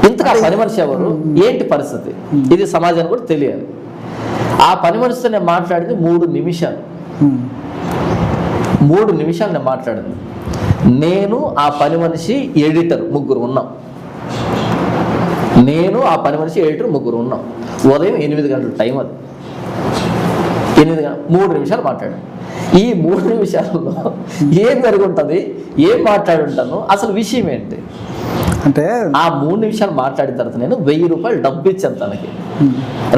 ఇంతకు ఆ పని మనిషి ఎవరు, ఏంటి పరిస్థితి, ఇది సమాజానికి కూడా తెలియాలి. ఆ పని మనిషితో నేను మాట్లాడింది 3 నిమిషాలు. 3 నిమిషాలు నేను మాట్లాడింది. నేను ఆ పని మనిషి ఎడిటర్ ముగ్గురు ఉన్నాం. నేను ఆ పని మనిషి ఎడిటర్ ముగ్గురు ఉన్నాం. ఉదయం 8 గంటల టైం అది. 3 నిమిషాలు మాట్లాడాను. ఈ 3 నిమిషాలలో ఏం జరిగి ఉంటుంది, ఏం మాట్లాడి ఉంటాను, అసలు విషయం ఏంటి అంటే ఆ 3 నిమిషాలు మాట్లాడిన తర్వాత నేను 1000 రూపాయలు డబ్బు ఇచ్చాను తనకి.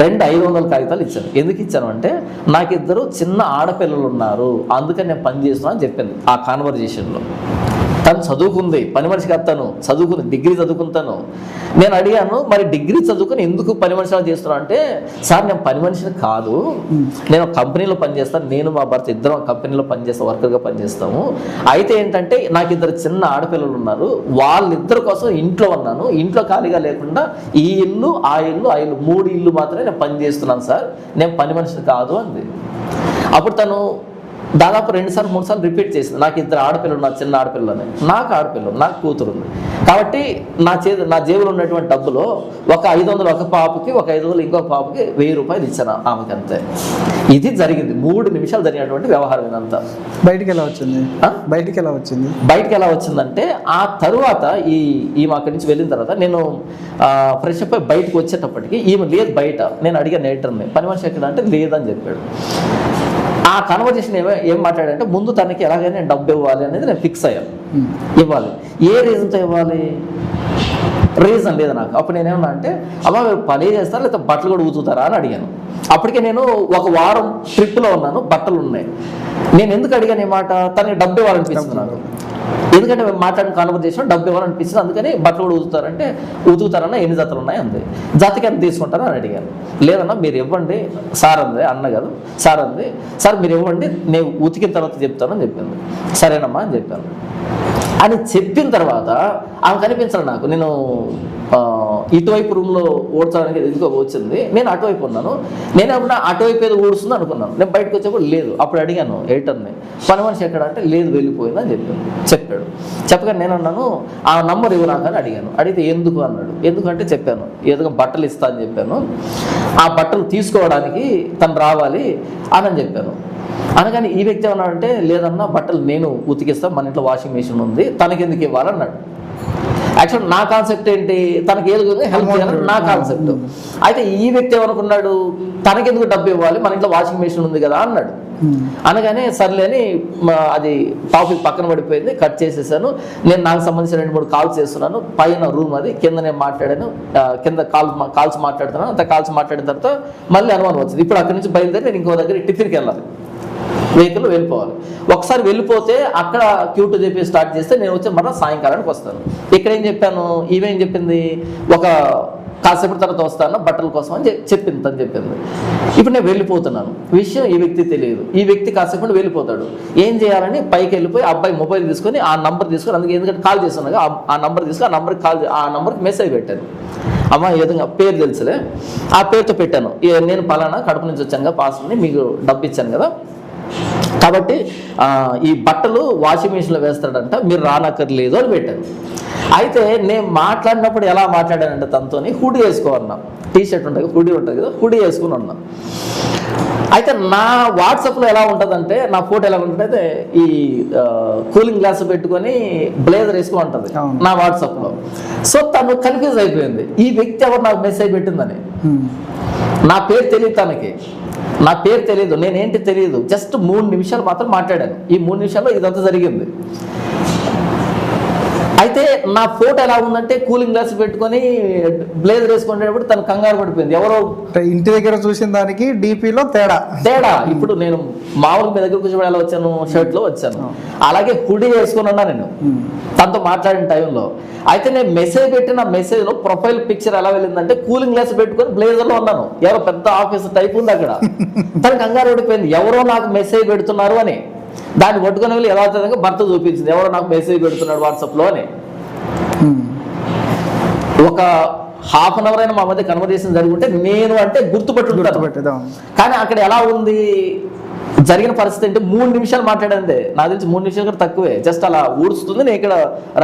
2 500 కాగితాలు ఇచ్చాను. ఎందుకు ఇచ్చాను అంటే నాకు 2 చిన్న ఆడపిల్లలు ఉన్నారు, అందుకని నేను పని చేస్తున్నాను అని చెప్పింది ఆ కాన్వర్జేషన్లో. తను చదువుకుంది, పని మనిషి కాదు, తను చదువుకుంది, డిగ్రీ చదువుకుంటాను. నేను అడిగాను, మరి డిగ్రీ చదువుకుని ఎందుకు పని మనిషిలా చేస్తున్నాను అంటే, సార్ నేను పని మనిషిని కాదు, నేను కంపెనీలో పనిచేస్తాను, నేను మా భర్త ఇద్దరం కంపెనీలో పనిచేస్తాం, వర్కర్గా పనిచేస్తాము. అయితే ఏంటంటే నాకు 2 చిన్న ఆడపిల్లలు ఉన్నారు, వాళ్ళిద్దరి కోసం ఇంట్లో ఉన్నాను, ఇంట్లో ఖాళీగా లేకుండా ఈ ఇల్లు ఆ ఇల్లు 3 ఇల్లు మాత్రమే నేను పని చేస్తున్నాను సార్, నేను పని మనిషిని కాదు అంది. అప్పుడు తను దాదాపు 2 సార్లు 3 సార్లు రిపీట్ చేసింది, నాకు 2 ఆడపిల్లలు, నా చిన్న ఆడపిల్లని, నాకు ఆడపిల్లలు, నాకు కూతురు ఉంది కాబట్టి నా జేబులో ఉన్నటువంటి డబ్బులో ఒక 500 ఒక పాపకి, ఒక 500 ఇంకో పాపకి 1000 రూపాయలు ఇచ్చాను ఆమెకి, అంతే. ఇది జరిగింది. 3 నిమిషాలు జరిగినటువంటి వ్యవహారం ఇదంతా. బయటికి ఎలా వచ్చింది? బయటికి ఎలా వచ్చిందంటే ఆ తరువాత ఈమె అక్కడి నుంచి వెళ్ళిన తర్వాత నేను ఫ్రెష్ అప్ అయి బయటకు వచ్చేటప్పటికి ఈమె లేదు బయట. నేను అడిగాను ఎడిటర్ని, పని మనిషి ఎక్కడ అంటే లేదని చెప్పాడు. ఆ కన్వర్జేషన్ ఏం మాట్లాడంటే, ముందు తనకి ఎలాగైనా నేను డబ్బు ఇవ్వాలి అనేది నేను ఫిక్స్ అయ్యాను. ఇవ్వాలి, ఏ రీజన్తో ఇవ్వాలి, రీజన్ లేదు నాకు. అప్పుడు నేనేమన్నా అంటే, అమ్మ మీరు పని చేస్తారా లేకపోతే బట్టలు కూడా ఊతుతారా అని అడిగాను. అప్పటికే నేను 1 వారం ట్రిప్లో ఉన్నాను, బట్టలు ఉన్నాయి. నేను ఎందుకు అడిగాను ఈ మాట, తనకి డబ్బు ఇవ్వాలనిపిస్తుంది నాకు. ఎందుకంటే మేము మాట్లాడిన కాన్వర్జేషన్ డబ్బు ఇవ్వాలనిపిస్తుంది, అందుకని బట్టలు కూడా ఊతుతారంటే, ఊతుతారన్నా ఎన్ని జతలు ఉన్నాయి అంది. జతకి ఎంత తీసుకుంటారో అని అడిగాను. లేదన్నా మీరు ఇవ్వండి సార్ అంది, అన్న కాదు సార్ అంది. సార్ మీరు ఇవ్వండి, నేను ఉతికిన తర్వాత చెప్తాను అని చెప్పింది. సరేనమ్మా అని చెప్పాను. అని చెప్పిన తర్వాత ఆమె కనిపించాలి నాకు. నేను ఇటువైపు రూమ్లో ఊడ్చడానికి ఎందుకో వచ్చింది, నేను అటువైపు ఉన్నాను. నేనేమన్నా అటువైపు ఏదో ఊడుస్తుంది అనుకున్నాను. నేను బయటకు వచ్చేప్పుడు లేదు. అప్పుడు అడిగాను ఎడిటర్ని, పని మనిషి ఎక్కడ అంటే లేదు వెళ్ళిపోయింది అని చెప్పాడు. చెప్పగా నేను అన్నాను, ఆ నంబర్ ఇవ్వు నాకు అని అడిగాను. అడిగితే ఎందుకు అన్నాడు. ఎందుకంటే చెప్పాను, ఏదో బట్టలు ఇస్తా అని చెప్పాను, ఆ బట్టలు తీసుకోవడానికి తను రావాలి అని చెప్పాను. అనగానే ఈ వ్యక్తి ఏమన్నాడంటే, లేదన్నా బట్టలు నేను ఉతికిస్తాను, మన ఇంట్లో వాషింగ్ మెషిన్ ఉంది, తనకెందుకు ఇవ్వాలన్నాడు. యాక్చువల్ నా కాన్సెప్ట్ ఏంటి, తనకి ఏదో హెల్ప్ చేయాలని నా కాన్సెప్ట్. అయితే ఈ వ్యక్తి ఏమనుకున్నాడు, తనకెందుకు డబ్బు ఇవ్వాలి, మన ఇంట్లో వాషింగ్ మెషిన్ ఉంది కదా అన్నాడు. అనగానే సర్లే అని అది టాపిక్ పక్కన పడిపోయింది, కట్ చేసేసాను. నేను నాకు సంబంధించిన 2-3 కాల్స్ చేస్తున్నాను. పైన రూమ్ అది, కింద నేను మాట్లాడాను, కింద కాల్స్ మాట్లాడుతున్నాను. అంత కాల్స్ మాట్లాడిన తర్వాత మళ్ళీ అనుమానం వచ్చింది. ఇప్పుడు అక్కడి నుంచి బయలుదేరి నేను ఇంకో దగ్గర టిఫిన్కి వెళ్ళాలి, వెహికల్ వెళ్ళిపోవాలి. ఒకసారి వెళ్ళిపోతే అక్కడ క్యూట్ చెప్పి స్టార్ట్ చేస్తే నేను వచ్చి మళ్ళీ సాయంకాలానికి వస్తాను. ఇక్కడ ఏం చెప్పాను, ఈవేం చెప్పింది, ఒక కాసేపటి తర్వాత వస్తాను బట్టల కోసం అని చెప్పింది, తను చెప్పింది. ఇప్పుడు నేను వెళ్ళిపోతున్నాను, విషయం ఈ వ్యక్తి తెలియదు. ఈ వ్యక్తి కాసేపు వెళ్ళిపోతాడు. ఏం చేయాలని పైకి వెళ్ళిపోయి అబ్బాయి మొబైల్ తీసుకొని ఆ నంబర్ తీసుకొని, అందుకే ఎందుకంటే కాల్ చేస్తున్నాను, ఆ నంబర్ తీసుకొని ఆ నంబర్కి మెసేజ్ పెట్టాను. అమ్మ ఏదైనా పేరు తెలుసులే, ఆ పేరుతో పెట్టాను, నేను పలానా కడప నుంచి వచ్చాను కదా, పాస్ని మీకు డబ్బు ఇచ్చాను కదా, కాబట్టి ఈ బట్టలు వాషింగ్ మిషన్లో వేస్తాడంట, మీరు రానక్కర్లేదు అని పెట్టాను. అయితే నేను మాట్లాడినప్పుడు ఎలా మాట్లాడానంటే తనతో హుడీ వేసుకోమన్నా, టీషర్ట్ ఉంటుంది, హుడీ ఉంటుంది కదా, హుడీ వేసుకుని ఉన్నా. అయితే నా వాట్సాప్లో ఎలా ఉంటుందంటే, నా ఫోటో ఎలా ఉంటుందంటే ఈ కూలింగ్ గ్లాస్ పెట్టుకొని బ్లేజర్ వేసుకుని ఉంటుంది నా వాట్సాప్లో. సో తను కన్ఫ్యూజ్ అయిపోయింది, ఈ వ్యక్తి ఎవరు నాకు మెసేజ్ పెట్టిందని. నా పేరు తెలియదు తనకి, నా పేరు తెలియదు, నేనేంటి తెలియదు. జస్ట్ 3 నిమిషాలు మాత్రం మాట్లాడాను. ఈ 3 నిమిషాల్లో ఇదంతా జరిగింది. అయితే నా ఫోటో ఎలా ఉందంటే కూలింగ్ గ్లాస్ పెట్టుకొని బ్లేజర్ వేసుకునేటప్పుడు తను కంగారు పడిపోయింది. ఎవరో ఇంటి దగ్గర చూసిన దానికి డీపీలో తేడా. ఇప్పుడు నేను మామూలుగా మీ దగ్గర కూర్చోబడి ఎలా వచ్చాను, షర్ట్లో వచ్చాను, అలాగే హుడీ వేసుకుని ఉన్నా నేను తనతో మాట్లాడిన టైంలో. అయితే నేను మెసేజ్ పెట్టిన మెసేజ్లో ప్రొఫైల్ పిక్చర్ ఎలా వెళ్ళిందంటే కూలింగ్ గ్లాస్ పెట్టుకొని బ్లేజర్లో ఉన్నాను. ఎవరో పెద్ద ఆఫీసర్ టైప్ ఉంది అక్కడ. తను కంగారు పడిపోయింది, ఎవరో నాకు మెసేజ్ పెడుతున్నారు అని. దాన్ని పట్టుకుని వెళ్ళి ఎలా అవుతుందో భర్త చూపించింది, ఎవరో నాకు మెసేజ్ పెడుతున్నాడు వాట్సాప్లో అని. ఒక హాఫ్ అన్ అవర్ అయినా మా మధ్య కన్వర్జేషన్ జరుగుంటే నేను అంటే గుర్తుపట్టు. కానీ అక్కడ ఎలా ఉంది, జరిగిన పరిస్థితి అంటే 3 నిమిషాలు మాట్లాడండి, నాకు తెలిసి 3 నిమిషాలు కూడా తక్కువే. జస్ట్ అలా ఊడుస్తుంది, నేను ఇక్కడ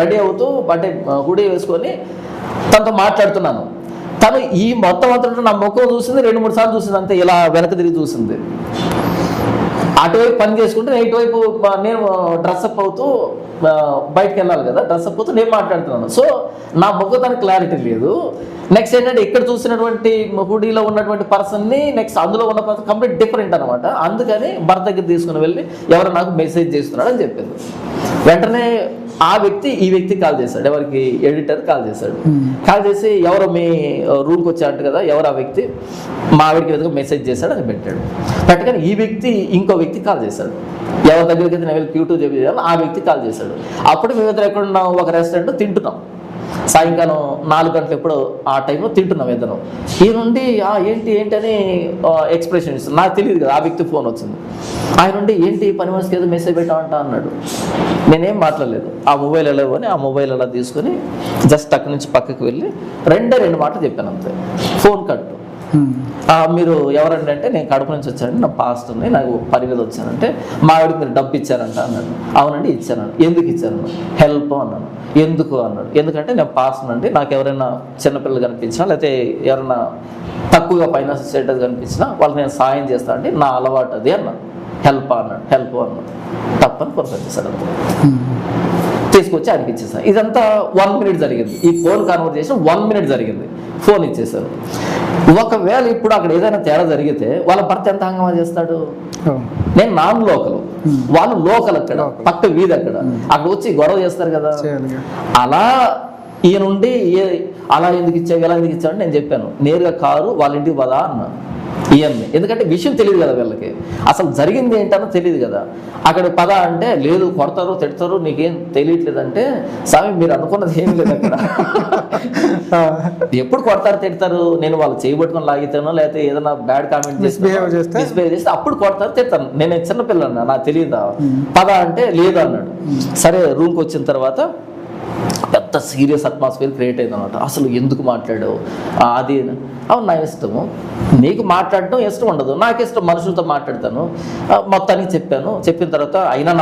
రెడీ అవుతూ అంటే హుడీ వేసుకొని తనతో మాట్లాడుతున్నాను. తను ఈ మొత్తం అంతా నా ముఖం చూసింది 2-3 సార్లు చూసింది అంతే, ఇలా వెనక తిరిగి చూసింది. అటువైపు పని చేసుకుంటే నేను ఇటువైపు నేను డ్రెస్అప్ అవుతూ బయటకు వెళ్ళాలి కదా, డ్రెస్అప్ అవుతూ నేను మాట్లాడుతున్నాను. సో నా ముఖం దానికి క్లారిటీ లేదు. నెక్స్ట్ ఏంటంటే ఇక్కడ చూసినటువంటి హుడీలో ఉన్నటువంటి పర్సన్ని నెక్స్ట్ అందులో ఉన్న పర్సన్ కంప్లీట్ డిఫరెంట్ అనమాట. అందుకని భర్త దగ్గర తీసుకుని వెళ్ళి ఎవరు నాకు మెసేజ్ చేస్తున్నాడు అని చెప్పింది. వెంటనే ఆ వ్యక్తి ఈ వ్యక్తికి కాల్ చేశాడు, ఎవరికి ఎడిటర్ కాల్ చేశాడు. కాల్ చేసి ఎవరో మీ రూమ్కి వచ్చాడు కదా, ఎవరు ఆ వ్యక్తి, మా ఆవిడికి ఏదో మెసేజ్ చేశాడు అని పెట్టాడు. పెట్టగానే ఈ వ్యక్తి ఇంకో వ్యక్తి కాల్ చేశాడు, ఎవరి దగ్గరికి అయితే నేను Q2 చెప్పేదాన్ని ఆ వ్యక్తి కాల్ చేశాడు. అప్పుడు మేమిద్దరు ఎక్కడ ఉన్నాం, ఒక రెస్టారెంట్ తింటున్నాం, సాయంకాలం 4 గంటలు ఎప్పుడో ఆ టైంలో తింటున్నాం ఇద్దరం. ఈ నుండి ఏంటి ఏంటి అని ఎక్స్ప్రెషన్ ఇస్తుంది, నాకు తెలియదు కదా. ఆ వ్యక్తి ఫోన్ వచ్చింది, ఆయన నుండి ఏంటి పని మనిషికి ఏదో మెసేజ్ పెట్టామంట అన్నాడు. నేనేం మాట్లాడలేదు, ఆ మొబైల్ ఎలా అని ఆ మొబైల్ అలా తీసుకొని జస్ట్ అక్కడి నుంచి పక్కకి వెళ్ళి 2 మాటలు చెప్పాను అంతే. ఫోన్ కట్టు. మీరు ఎవరండి అంటే నేను కడప నుంచి వచ్చానండి, నా పాస్ట్ ఉంది, నాకు పని మీద వచ్చానంటే మా ఆవిడకి మీరు డబ్బు ఇచ్చారంట అన్నాడు. అవునండి ఇచ్చాను. ఎందుకు ఇచ్చాను? హెల్ప్ అన్నాను. ఎందుకు అన్నాడు. ఎందుకంటే నేను పాస్ట్ అండి, నాకు ఎవరైనా చిన్నపిల్లలు కనిపించినా లేకపోతే ఎవరైనా తక్కువగా ఫైనాన్స్ స్టేటస్ కనిపించినా వాళ్ళకి నేను సాయం చేస్తాను అండి, నా అలవాటు అది అన్నాను. హెల్ప్ అన్నాడు. తప్పని పొరపాటు చేశాడు. తీసుకొచ్చి ఆయనకి ఇచ్చేసాను. ఇదంతా 1 మినిట్ జరిగింది. ఈ ఫోన్ కాన్వర్సేషన్ 1 మినిట్ జరిగింది. ఫోన్ ఇచ్చేసాను. ఒకవేళ ఇప్పుడు అక్కడ ఏదైనా తేడా జరిగితే వాళ్ళ భర్త ఎంత హంగామా చేస్తాడు? నేను నాన్ లోకల్, వాళ్ళు లోకల్, అక్కడ పక్క వీధి, అక్కడ వచ్చి గొడవ చేస్తారు కదా. అలా ఈయనుండి అలా ఎందుకు ఇచ్చావు ఎలా ఎందుకు ఇచ్చావు అని నేను చెప్పాను. నేరుగా కారు వాళ్ళ ఇంటికి పదా అన్నాను ఈయన్ని, ఎందుకంటే విషయం తెలియదు కదా వీళ్ళకి, అసలు జరిగింది ఏంటనో తెలియదు కదా. అక్కడ పద అంటే లేదు కొడతారు తిడతారు నీకేం తెలియట్లేదంటే, స్వామి మీరు అనుకున్నది ఏం లేదు అక్కడ. ఎప్పుడు కొడతారు తిడతారు, నేను వాళ్ళు చేయబట్టుకొని లాగితానో లేకపోతే ఏదైనా బ్యాడ్ కామెంట్ మిస్బిహేవ్ చేస్తే అప్పుడు కొడతారు తిడతాను. నేను చిన్నపిల్లన్నా నాకు తెలియదా, పద అంటే లేదు అన్నాడు. సరే రూమ్కి వచ్చిన తర్వాత పెద్ద సీరియస్ అట్మాస్ఫియర్ క్రియేట్ అయింది అనమాట. అసలు ఎందుకు మాట్లాడావు అది, అవును నా ఇష్టము, నీకు మాట్లాడడం ఇష్టం ఉండదు, నాకు ఇష్టం మనుషులతో మాట్లాడతాను. మొత్తానికి చెప్పాను. చెప్పిన తర్వాత అయినా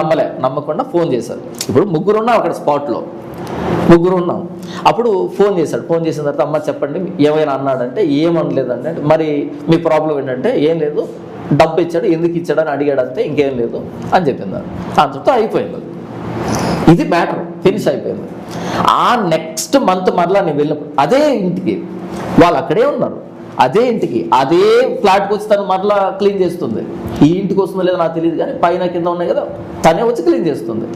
నమ్మకుండా ఫోన్ చేశారు. ఇప్పుడు 3 ఉన్నాం అక్కడ స్పాట్లో, 3 ఉన్నాం. అప్పుడు ఫోన్ చేశాడు. ఫోన్ చేసిన తర్వాత అమ్మ చెప్పండి ఏమైనా అన్నాడంటే ఏమనలేదంటే, మరి మీ ప్రాబ్లం ఏంటంటే ఏం లేదు, డబ్బు ఇచ్చాడు ఎందుకు ఇచ్చాడు అని అడిగాడు అంతే, ఇంకేం లేదు అని చెప్పింది. అంతతో అయిపోయింది. ఇది మ్యాటర్, ఫినిష్ అయిపోయింది. ఆ నెక్స్ట్ మంత్ మరలా నేను వెళ్ళినప్పుడు అదే ఇంటికి వాళ్ళు అక్కడే ఉన్నారు, అదే ఇంటికి అదే ఫ్లాట్కి వచ్చి తను మరలా క్లీన్ చేస్తుంది. ఈ ఇంటికి వస్తుందో లేదో నాకు తెలియదు కానీ పైన కింద ఉన్నాయి కదా, తనే వచ్చి క్లీన్ చేస్తుంది.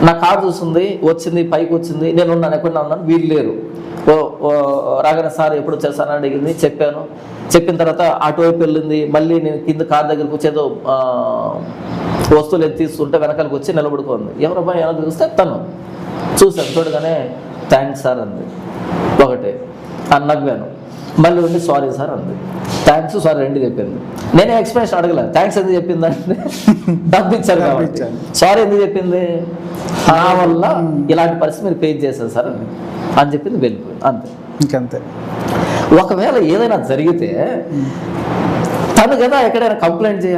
నా కారు చూస్తుంది, వచ్చింది పైకి వచ్చింది, నేను ఉన్నాను ఎక్కడ ఉన్నాను, వీళ్ళు లేరు. రాగానే సార్ ఎప్పుడు వచ్చేసానని అడిగింది, చెప్పాను. చెప్పిన తర్వాత అటువైపు వెళ్ళింది. మళ్ళీ నేను కింద కార్ దగ్గరకు వచ్చేదో వస్తువులు ఎత్తి తీస్తుంటే వెనకాలకు వచ్చి నిలబడుకోండి. ఎవరబ్బాయి ఎలా చూస్తే తను చూశాను. చూడగానే థ్యాంక్స్ సార్ అంది ఒకటే, నవ్వాను. మళ్ళీ ఉండి సారీ సార్ అంది. థ్యాంక్స్ సారీ 2 చెప్పింది. నేనే ఎక్స్ప్లెనేషన్ అడగలేదు. థ్యాంక్స్ ఎందుకు చెప్పిందంటే డబ్బు ఇచ్చారు కాబట్టి. సారీ ఎందుకు చెప్పింది, నా వల్ల ఇలాంటి పరిస్థితి మీరు ఫేస్ చేశారు సార్ అని చెప్పింది, వెళ్ళిపోయింది అంతే. ఇంకంతే. ఒకవేళ ఏదైనా జరిగితే తను కదా ఎక్కడైనా కంప్లైంట్ చేయాలి.